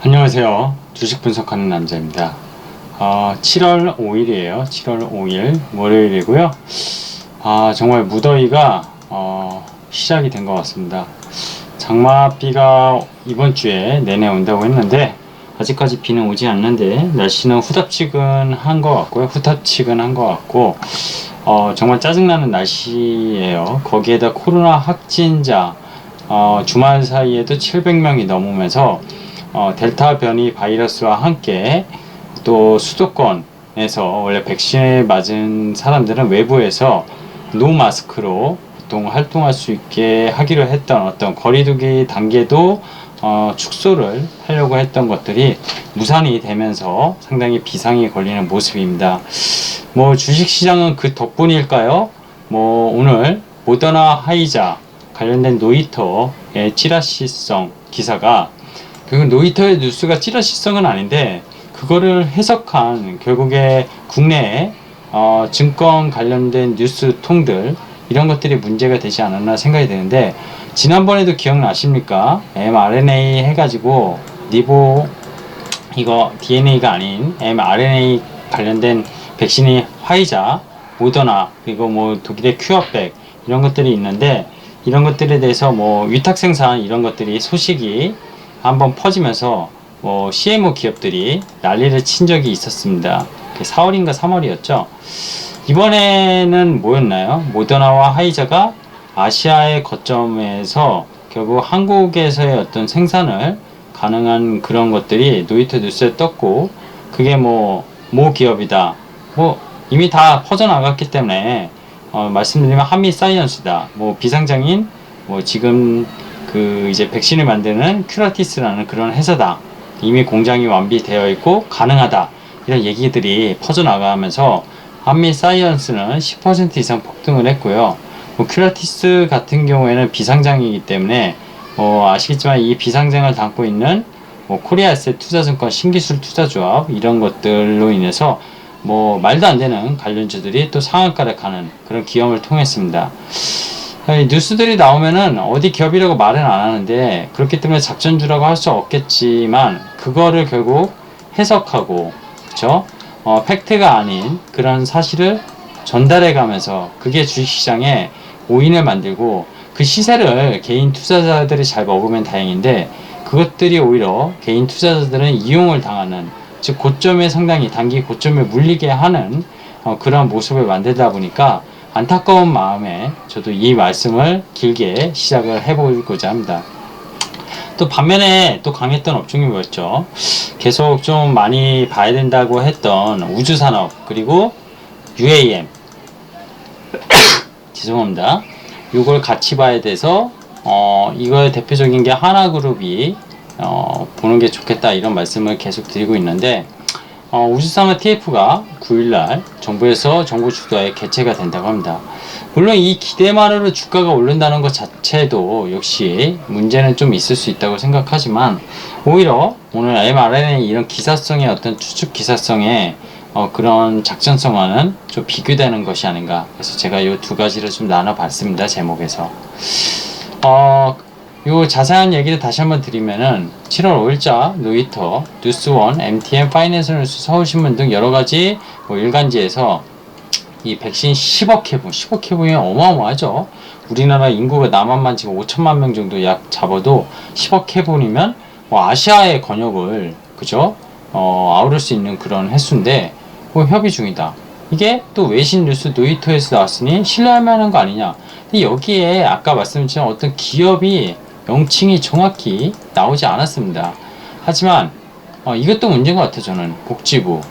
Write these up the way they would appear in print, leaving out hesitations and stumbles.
안녕하세요. 주식 분석하는 남자입니다. 7월 5일이에요. 7월 5일 월요일이고요. 정말 무더위가 시작이 된 것 같습니다. 장맛비가 이번 주에 내내 온다고 했는데 아직까지 비는 오지 않는데 날씨는 후덥지근한 것 같고요. 후텁지근한 것 같고 정말 짜증나는 날씨예요. 거기에다 코로나 확진자 주말 사이에도 700명이 넘으면서 델타 변이 바이러스와 함께 또 수도권에서 원래 백신을 맞은 사람들은 외부에서 노마스크로 보통 활동할 수 있게 하기로 했던 어떤 거리두기 단계도 축소를 하려고 했던 것들이 무산이 되면서 상당히 비상이 걸리는 모습입니다. 주식시장은 그 덕분일까요? 오늘 모더나 화이자 관련된 노이터의 찌라시성 기사가 노이터의 뉴스가 찌라시성은 아닌데 그거를 해석한 결국에 국내에 증권 관련된 뉴스통들 이런 것들이 문제가 되지 않았나 생각이 되는데 지난번에도 기억나십니까? mRNA 해가지고 니보 이거 DNA가 아닌 mRNA 관련된 백신이 화이자, 모더나 그리고 독일의 큐어백 이런 것들이 있는데 이런 것들에 대해서 위탁 생산 이런 것들이 소식이 한번 퍼지면서 CMO 기업들이 난리를 친 적이 있었습니다. 4월인가 3월이었죠. 이번에는 뭐였나요? 모더나와 화이자가 아시아의 거점에서 결국 한국에서의 어떤 생산을 가능한 그런 것들이 노이터 뉴스에 떴고 그게 모 기업이다. 이미 다 퍼져나갔기 때문에 말씀드리면 한미사이언스다. 비상장인 지금 이제 백신을 만드는 큐라티스라는 그런 회사다. 이미 공장이 완비되어 있고 가능하다. 이런 얘기들이 퍼져나가면서 한미사이언스는 10% 이상 폭등을 했고요. 큐라티스 같은 경우에는 비상장이기 때문에 아시겠지만 이 비상장을 담고 있는 코리아에셋 투자증권 신기술 투자조합 이런 것들로 인해서 말도 안 되는 관련주들이 또 상한가를 가는 그런 기염을 통했습니다. 뉴스들이 나오면은 어디 기업이라고 말은 안 하는데 그렇기 때문에 작전주라고 할 수 없겠지만 그거를 결국 해석하고 그쵸? 팩트가 아닌 그런 사실을 전달해 가면서 그게 주식시장에 오인을 만들고 그 시세를 개인 투자자들이 잘 먹으면 다행인데 그것들이 오히려 개인 투자자들은 이용을 당하는 즉 고점에 상당히 단기 고점에 물리게 하는 그런 모습을 만들다 보니까 안타까운 마음에 저도 이 말씀을 길게 시작을 해보고자 합니다. 또 반면에 또 강했던 업종이 뭐였죠? 계속 좀 많이 봐야 된다고 했던 우주산업 그리고 UAM 죄송합니다. 이걸 같이 봐야 돼서 이거의 대표적인 게 하나그룹이 보는 게 좋겠다 이런 말씀을 계속 드리고 있는데 우주산업 TF가 9일날 정부 주도에 개최가 된다고 합니다. 물론 이 기대만으로 주가가 오른다는 것 자체도 역시 문제는 좀 있을 수 있다고 생각하지만 오히려 오늘 mRNA 이런 기사성의 어떤 추측 기사성의 그런 작전성과는 좀 비교되는 것이 아닌가. 그래서 제가 이 두 가지를 좀 나눠봤습니다. 제목에서 요 자세한 얘기를 다시 한번 드리면은 7월 5일자 노이터, 뉴스원, MTN, 파이낸스뉴스, 서울신문 등 여러가지 일간지에서 이 백신 10억 회분, 10억 회분이 어마어마하죠. 우리나라 인구가 남한만 지금 5천만 명 정도 약 잡아도 10억 회분이면 아시아의 권역을 그죠? 아우를 수 있는 그런 횟수인데 협의 중이다. 이게 또 외신 뉴스 노이터에서 나왔으니 신뢰할 만한 거 아니냐. 근데 여기에 아까 말씀드린 어떤 기업이 명칭이 정확히 나오지 않았습니다. 하지만 이것도 문제인 것 같아요. 저는 복지부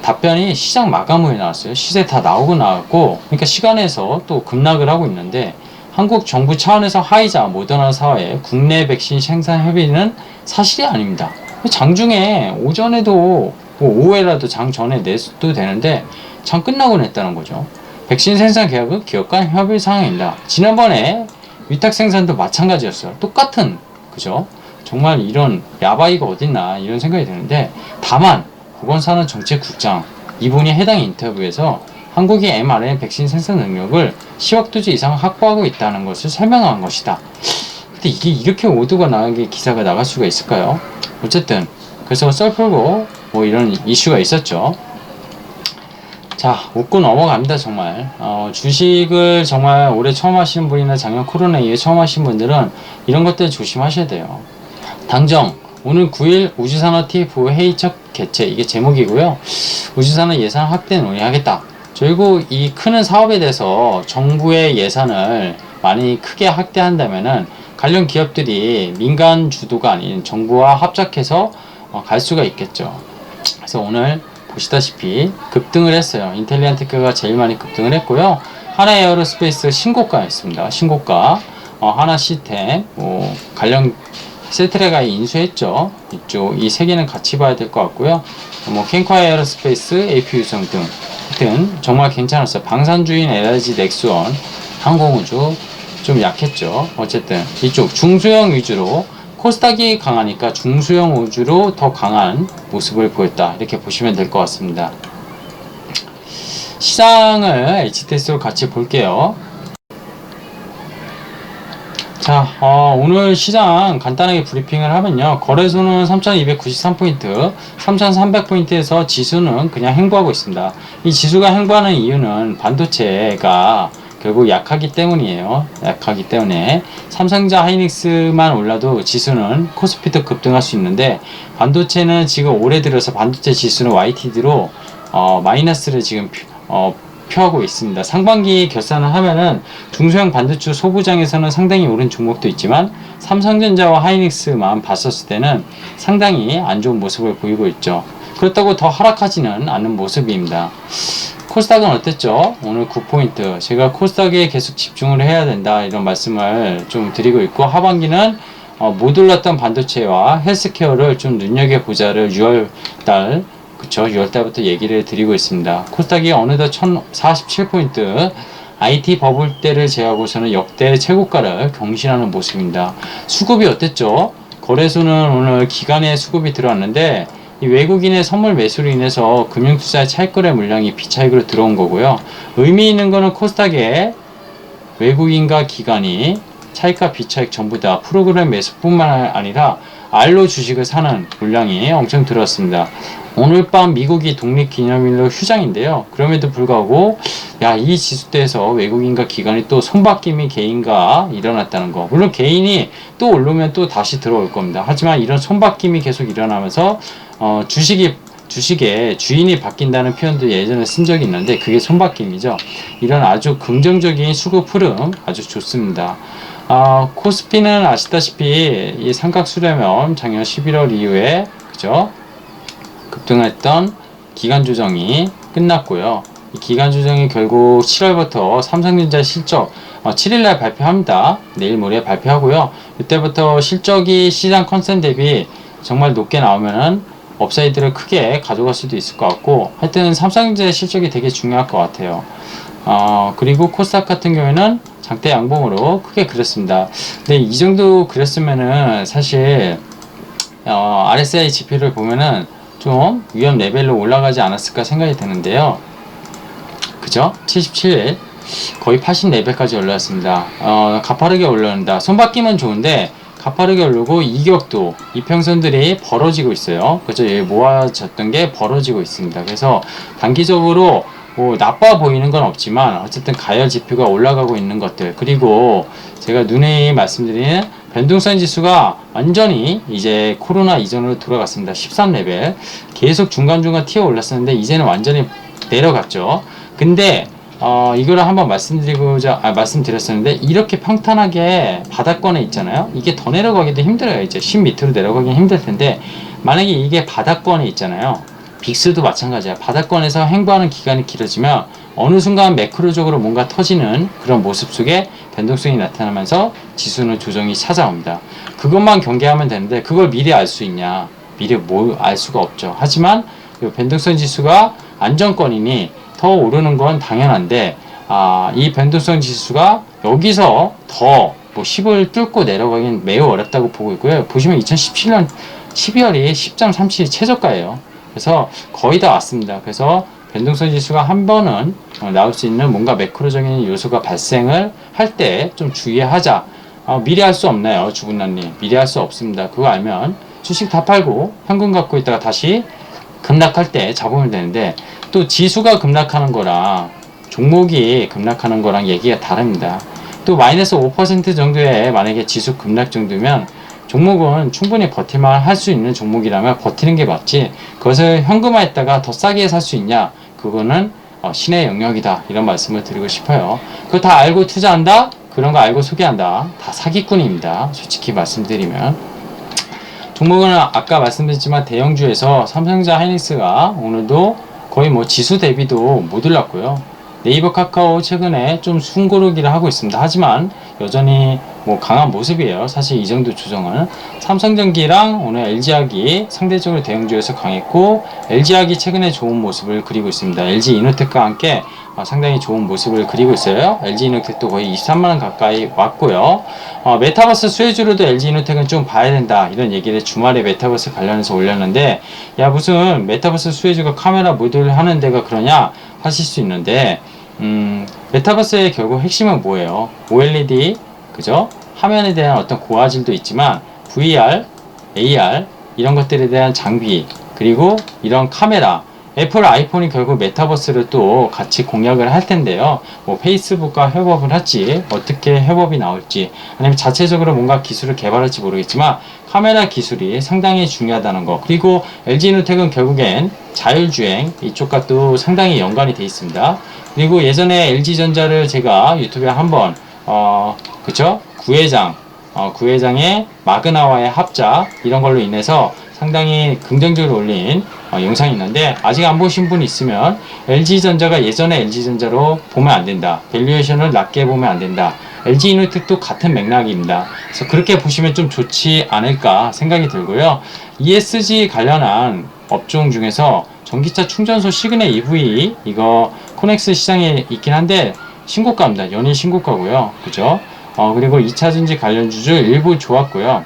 답변이 시장 마감 후에 나왔어요. 시세 다 나오고 나왔고 그러니까 시간에서 또 급락을 하고 있는데 한국 정부 차원에서 화이자, 모더나 사와의 국내 백신 생산 협의는 사실이 아닙니다. 장중에 오전에도 오후에라도 장 전에 내도 되는데 장 끝나고 냈다는 거죠. 백신 생산 계약은 기업 간 협의 사항입니다. 지난번에 위탁 생산도 마찬가지였어요. 똑같은 그죠? 정말 이런 야바이가 어딨나 이런 생각이 드는데 다만 보건산업정책국장 이분이 해당 인터뷰에서 한국이 mRNA 백신 생산 능력을 10억 도즈 이상 확보하고 있다는 것을 설명한 것이다. 근데 이게 이렇게 오도가 나게 기사가 나갈 수가 있을까요? 어쨌든 그래서 썰 풀고 뭐 이런 이슈가 있었죠. 자, 웃고 넘어갑니다. 정말 주식을 정말 올해 처음 하시는 분이나 작년 코로나 이후에 처음 하시는 분들은 이런 것들 조심하셔야 돼요. 당정 오늘 9일 우주산업 TF 회의 첫 개최, 이게 제목이고요. 우주산업 예산 확대 논의하겠다. 그리고 이 크는 사업에 대해서 정부의 예산을 많이 크게 확대한다면은 관련 기업들이 민간 주도가 아닌 정부와 합작해서 갈 수가 있겠죠. 그래서 오늘 보시다시피 급등을 했어요. 인텔리안테크가 제일 많이 급등을 했고요. 하나에어로스페이스 신고가였습니다. 신고가. 하나 시스템 관련 셀트레가 인수했죠. 이쪽 이 세 개는 같이 봐야 될 것 같고요. 캔커 에어로스페이스, AP유성 등 정말 괜찮았어요. 방산주인 LG 넥스원, 항공우주 좀 약했죠. 어쨌든 이쪽 중소형 위주로 코스닥이 강하니까 중소형 우주로 더 강한 모습을 보였다. 이렇게 보시면 될 것 같습니다. 시장을 HTS로 같이 볼게요. 자, 오늘 시장 간단하게 브리핑을 하면요. 거래소는 3293포인트, 3300포인트에서 지수는 그냥 횡보하고 있습니다. 이 지수가 횡보하는 이유는 반도체가 결국 약하기 때문이에요. 약하기 때문에 삼성전자 하이닉스만 올라도 지수는 코스피도 급등할 수 있는데 반도체는 지금 올해 들어서 반도체 지수는 YTD로 마이너스를 지금 표하고 있습니다. 상반기 결산을 하면은 중소형 반도체 소부장에서는 상당히 오른 종목도 있지만 삼성전자와 하이닉스만 봤었을 때는 상당히 안 좋은 모습을 보이고 있죠. 그렇다고 더 하락하지는 않는 모습입니다. 코스닥은 어땠죠? 오늘 9포인트. 제가 코스닥에 계속 집중을 해야 된다 이런 말씀을 좀 드리고 있고, 하반기는 못 올랐던 반도체와 헬스케어를 좀 눈여겨보자를 6월달 그쵸, 6월달부터 얘기를 드리고 있습니다. 코스닥이 어느덧 1047포인트, IT 버블 때를 제외하고서는 역대 최고가를 경신하는 모습입니다. 수급이 어땠죠? 거래소는 오늘 기간에 수급이 들어왔는데 이 외국인의 선물 매수로 인해서 금융투자의 차익거래 물량이 비차익으로 들어온 거고요. 의미 있는 거는 코스닥에 외국인과 기관이 차익과 비차익 전부 다 프로그램 매수뿐만 아니라 알로 주식을 사는 물량이 엄청 들어왔습니다. 오늘 밤 미국이 독립기념일로 휴장인데요. 그럼에도 불구하고 이 지수대에서 외국인과 기관이 또 손바뀜이 개인과 일어났다는 거. 물론 개인이 또 오르면 또 다시 들어올 겁니다. 하지만 이런 손바뀜이 계속 일어나면서 주식의 주인이 바뀐다는 표현도 예전에 쓴 적이 있는데 그게 손바뀜이죠. 이런 아주 긍정적인 수급 흐름 아주 좋습니다. 코스피는 아시다시피 이 삼각수렴형 작년 11월 이후에 그죠? 급등했던 기간 조정이 끝났고요. 이 기간 조정이 결국 7월부터 삼성전자 실적 7일날 발표합니다. 내일 모레 발표하고요. 이때부터 실적이 시장 컨센 대비 정말 높게 나오면은 업사이드를 크게 가져갈 수도 있을 것 같고, 하여튼 삼성전자의 실적이 되게 중요할 것 같아요. 그리고 코스닥 같은 경우에는 장대 양봉으로 크게 그렸습니다. 근데 이 정도 그렸으면은 사실 RSI 지표를 보면은 좀 위험 레벨로 올라가지 않았을까 생각이 드는데요. 그죠? 77 거의 80레벨까지 올라왔습니다. 가파르게 올라온다. 손바뀜은 좋은데 가파르게 오르고 이격도 이평선들이 벌어지고 있어요. 그죠? 모아졌던 게 벌어지고 있습니다. 그래서 단기적으로 뭐 나빠 보이는 건 없지만 어쨌든 가열 지표가 올라가고 있는 것들, 그리고 제가 누누이 말씀드리는 변동성 지수가 완전히 이제 코로나 이전으로 돌아갔습니다. 13레벨 계속 중간중간 튀어 올랐었는데 이제는 완전히 내려갔죠. 근데 이거를 한번 말씀드렸었는데 이렇게 평탄하게 바닥권에 있잖아요. 이게 더 내려가기도 힘들어요. 이제 10 밑으로 내려가긴 힘들 텐데, 만약에 이게 바닥권에 있잖아요. 빅스도 마찬가지야. 바닥권에서 횡보하는 기간이 길어지면 어느 순간 매크로적으로 뭔가 터지는 그런 모습 속에 변동성이 나타나면서 지수는 조정이 찾아옵니다. 그것만 경계하면 되는데 그걸 미리 알 수 있냐? 미리 알 수가 없죠. 하지만 이 변동성 지수가 안정권이니 더 오르는 건 당연한데 이 변동성 지수가 여기서 더 10을 뚫고 내려가긴 매우 어렵다고 보고 있고요. 보시면 2017년 12월이 10.37 최저가예요. 그래서 거의 다 왔습니다. 그래서 변동성 지수가 한 번은 나올 수 있는 뭔가 매크로적인 요소가 발생을 할 때 좀 주의하자. 미리 할 수 없나요, 주분남님? 미리 할 수 없습니다. 그거 알면 주식 다 팔고 현금 갖고 있다가 다시 급락할 때 잡으면 되는데, 또 지수가 급락하는 거랑 종목이 급락하는 거랑 얘기가 다릅니다. 또 마이너스 5% 정도의 만약에 지수 급락 정도면 종목은 충분히 버틸만 할 수 있는 종목이라면 버티는 게 맞지, 그것을 현금화했다가 더 싸게 살 수 있냐, 그거는 신의 영역이다, 이런 말씀을 드리고 싶어요. 그거 다 알고 투자한다? 그런 거 알고 소개한다? 다 사기꾼입니다. 솔직히 말씀드리면. 종목은 아까 말씀드렸지만 대형주에서 삼성전자 하이닉스가 오늘도 거의 뭐 지수 대비도 못 올랐고요. 네이버 카카오 최근에 좀 숨고르기를 하고 있습니다. 하지만 여전히 뭐 강한 모습이에요. 사실 이 정도 조정은. 삼성전기랑 오늘 LG화학이 상대적으로 대형주에서 강했고, LG화학이 최근에 좋은 모습을 그리고 있습니다. LG이노텍과 함께 상당히 좋은 모습을 그리고 있어요. LG이노텍도 거의 23만원 가까이 왔고요. 메타버스 수혜주로도 LG이노텍은 좀 봐야 된다, 이런 얘기를 주말에 메타버스 관련해서 올렸는데, 야 무슨 메타버스 수혜주가 카메라 모듈 하는 데가 그러냐 하실 수 있는데, 메타버스의 결국 핵심은 뭐예요? OLED, 그죠? 화면에 대한 어떤 고화질도 있지만 VR, AR 이런 것들에 대한 장비, 그리고 이런 카메라, 애플 아이폰이 결국 메타버스를 또 같이 공략을 할 텐데요. 뭐 페이스북과 협업을 할지, 어떻게 협업이 나올지, 아니면 자체적으로 뭔가 기술을 개발할지 모르겠지만 카메라 기술이 상당히 중요하다는 거. 그리고 LG이노텍은 결국엔 자율주행 이쪽과 또 상당히 연관이 되어 있습니다. 그리고 예전에 LG전자를 제가 유튜브에 한번 그쵸? 구회장의 마그나와의 합작, 이런 걸로 인해서 상당히 긍정적으로 올린 영상이 있는데, 아직 안 보신 분 있으면 LG전자가 예전에 LG전자로 보면 안 된다, 밸류에이션을 낮게 보면 안 된다, LG이노텍도 같은 맥락입니다. 그래서 그렇게 보시면 좀 좋지 않을까 생각이 들고요. ESG 관련한 업종 중에서 전기차 충전소 시그널 EV, 이거 코넥스 시장에 있긴 한데 신고가입니다. 연일 신고가고요. 그죠? 그리고 2차전지 관련주주 일부 좋았고요.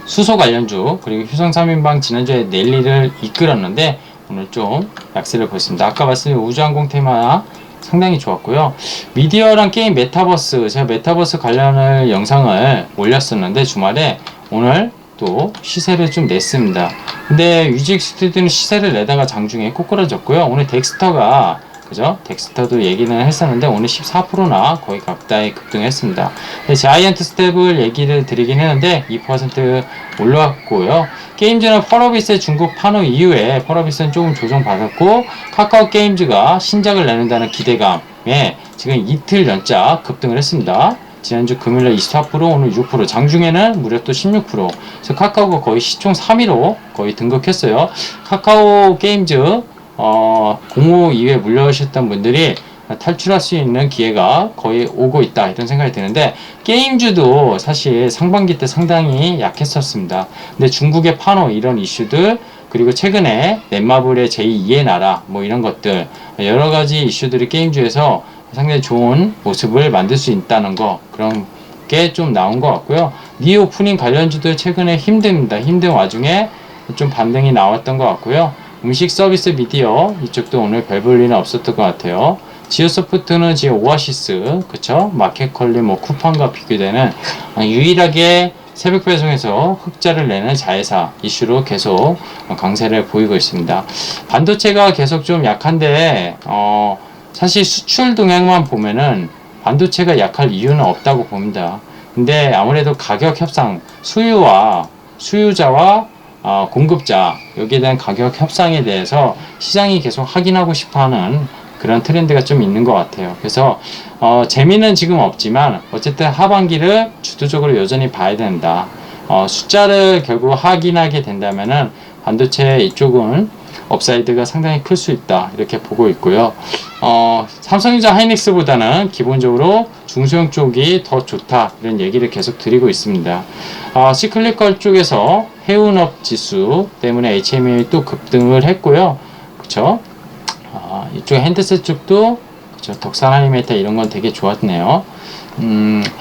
수소 관련주, 그리고 휴성 3인방 지난주에 랠리를 이끌었는데 오늘 좀 약세를 보였습니다. 아까 말씀드린 우주항공 테마 상당히 좋았고요. 미디어랑 게임 메타버스, 제가 메타버스 관련을 영상을 올렸었는데 주말에 오늘 또 시세를 좀 냈습니다. 근데 뮤직 스튜디오는 시세를 내다가 장중에 꼬꾸라졌고요. 오늘 덱스터가, 그죠? 덱스터도 얘기는 했었는데 오늘 14%나 거의 가까이 급등했습니다. 자이언트 스텝을 얘기를 드리긴 했는데 2% 올라왔고요. 게임즈는 펄어비스의 중국 판호 이후에 펄어비스는 조금 조정받았고, 카카오 게임즈가 신작을 내는다는 기대감에 지금 이틀 연짜 급등을 했습니다. 지난주 금요일에 24%, 오늘 6%, 장중에는 무려 또 16%. 그래서 카카오가 거의 시총 3위로 거의 등극했어요. 카카오 게임즈 공모 이후에 물려오셨던 분들이 탈출할 수 있는 기회가 거의 오고 있다, 이런 생각이 드는데, 게임주도 사실 상반기 때 상당히 약했었습니다. 근데 중국의 판호 이런 이슈들, 그리고 최근에 넷마블의 제2의 나라 뭐 이런 것들, 여러가지 이슈들이 게임주에서 상당히 좋은 모습을 만들 수 있다는 거, 그런 게 좀 나온 것 같고요. 리오프닝 관련주도 최근에 힘듭니다. 힘든 와중에 좀 반등이 나왔던 것 같고요. 음식 서비스 미디어 이쪽도 오늘 별 볼 일은 없었던 것 같아요. 지오소프트는 지금 오아시스, 그쵸? 마켓컬리 뭐 쿠팡과 비교되는 유일하게 새벽 배송에서 흑자를 내는 자회사 이슈로 계속 강세를 보이고 있습니다. 반도체가 계속 좀 약한데 사실 수출 동향만 보면은 반도체가 약할 이유는 없다고 봅니다. 근데 아무래도 가격 협상, 수요자와 공급자, 여기에 대한 가격 협상에 대해서 시장이 계속 확인하고 싶어하는 그런 트렌드가 좀 있는 것 같아요. 그래서 재미는 지금 없지만 어쨌든 하반기를 주도적으로 여전히 봐야 된다. 숫자를 결국 확인하게 된다면은 반도체 이쪽은 업사이드가 상당히 클 수 있다, 이렇게 보고 있고요. 삼성전자 하이닉스보다는 기본적으로 중소형 쪽이 더 좋다, 이런 얘기를 계속 드리고 있습니다. 시클리컬 쪽에서 해운업 지수 때문에 HM이 또 급등을 했고요. 그쵸? 이쪽 핸드셋 쪽도, 그쵸? 덕산 하이메타 이런 건 되게 좋았네요.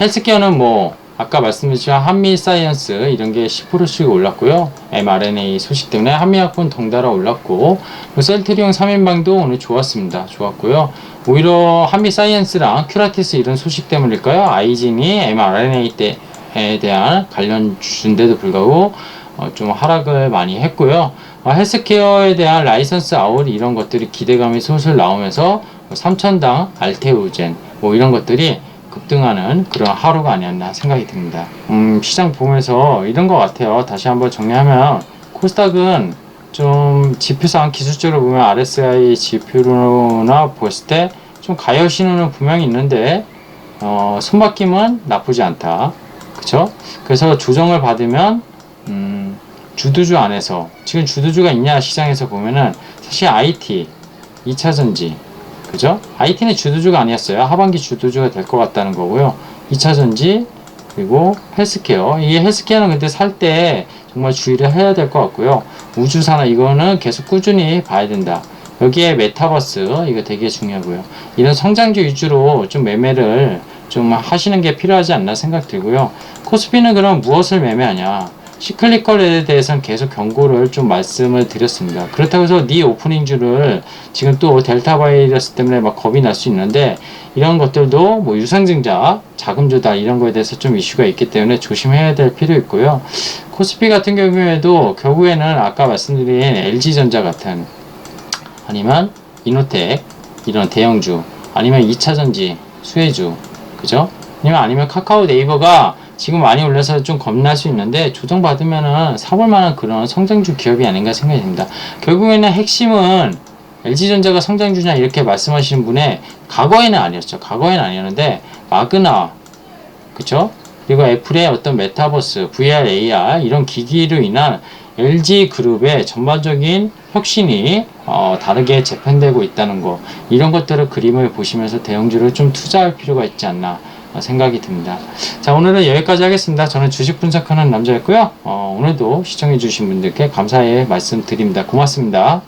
헬스케어는 뭐 아까 말씀드린 한미사이언스 이런 게 10%씩 올랐고요. mRNA 소식 때문에 한미약품 덩달아 올랐고, 셀트리온 3인방도 오늘 좋았습니다. 좋았고요. 오히려 한미사이언스랑 큐라티스 이런 소식 때문일까요? 아이진이 mRNA 때 대한 관련 주인데도 불구하고 좀 하락을 많이 했고요. 헬스케어에 대한 라이선스 아웃 이런 것들이 기대감이 솔솔 나오면서 3천당 알테오젠 뭐 이런 것들이 급등하는 그런 하루가 아니었나 생각이 듭니다. 시장 보면서 이런 것 같아요. 다시 한번 정리하면 코스닥은 좀 지표상 기술적으로 보면 RSI 지표로나 봤을 때 좀 가열 신호는 분명히 있는데 손바뀜은 나쁘지 않다. 그쵸? 그래서 조정을 받으면 주도주 안에서 지금 주도주가 있냐 시장에서 보면은 사실 IT 2차전지 그죠? IT는 주도주가 아니었어요. 하반기 주도주가 될 것 같다는 거고요. 2차전지 그리고 헬스케어 이게 헬스케어는 근데 살 때 정말 주의를 해야 될 것 같고요. 우주산업 이거는 계속 꾸준히 봐야 된다. 여기에 메타버스 이거 되게 중요하고요. 이런 성장주 위주로 좀 매매를 좀 하시는 게 필요하지 않나 생각 들고요. 코스피는 그럼 무엇을 매매하냐? 시클리컬에 대해서는 계속 경고를 좀 말씀을 드렸습니다. 그렇다고 해서 니 오프닝주를 지금 또 델타 바이러스 때문에 막 겁이 날 수 있는데 이런 것들도 뭐 유상증자, 자금 조달 이런 거에 대해서 좀 이슈가 있기 때문에 조심해야 될 필요 있고요. 코스피 같은 경우에도 결국에는 아까 말씀드린 LG전자 같은 아니면 이노텍 이런 대형주 아니면 2차전지 수혜주 그죠? 아니면 카카오 네이버가 지금 많이 올라서 좀 겁날 수 있는데 조정받으면은 사볼 만한 그런 성장주 기업이 아닌가 생각이 듭니다. 결국에는 핵심은 LG전자가 성장주냐 이렇게 말씀하시는 분의 과거에는 아니었죠. 과거에는 아니었는데 마그나 그쵸? 그리고 애플의 어떤 메타버스, VR, AR 이런 기기로 인한 LG그룹의 전반적인 혁신이 다르게 재편되고 있다는 거 이런 것들을 그림을 보시면서 대형주를 좀 투자할 필요가 있지 않나 생각이 듭니다. 자 오늘은 여기까지 하겠습니다. 저는 주식 분석하는 남자였고요. 오늘도 시청해 주신 분들께 감사의 말씀 드립니다. 고맙습니다.